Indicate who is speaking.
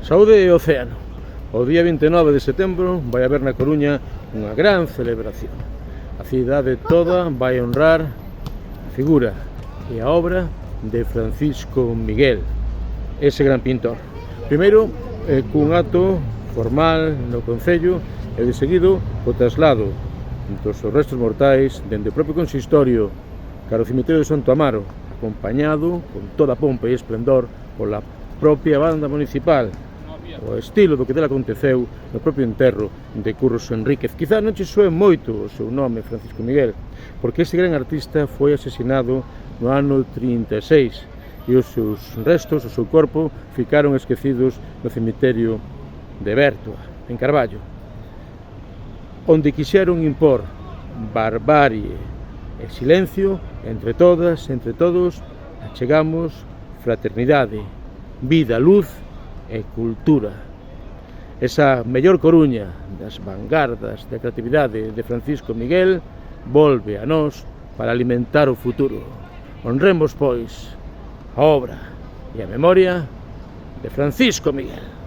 Speaker 1: Saúde e océano. O día 29 de setembro vai haber na Coruña unha gran celebración. A cidade toda vai honrar a figura e a obra de Francisco Miguel, ese gran pintor. Primeiro, cun acto formal no Concello e de seguido o traslado dos restos mortais dende o propio consistorio cara ao cemiterio de Santo Amaro, acompañado con toda a pompa e esplendor pola propia banda municipal, o estilo do que dela aconteceu no propio enterro de Curros Enríquez. Quizá non che soe moito o seu nome, Francisco Miguel, porque este gran artista foi asesinado no ano 36 e os seus restos, o seu corpo, ficaron esquecidos no cemiterio de Bertua, en Carballo, onde quixeron impor barbarie e silencio. Entre todas, entre todos, achegamos fraternidade, vida, luz e cultura. Esa mellor Coruña das vanguardas da creatividade de Francisco Miguel volve a nós para alimentar o futuro. Honremos, pois, a obra e a memoria de Francisco Miguel.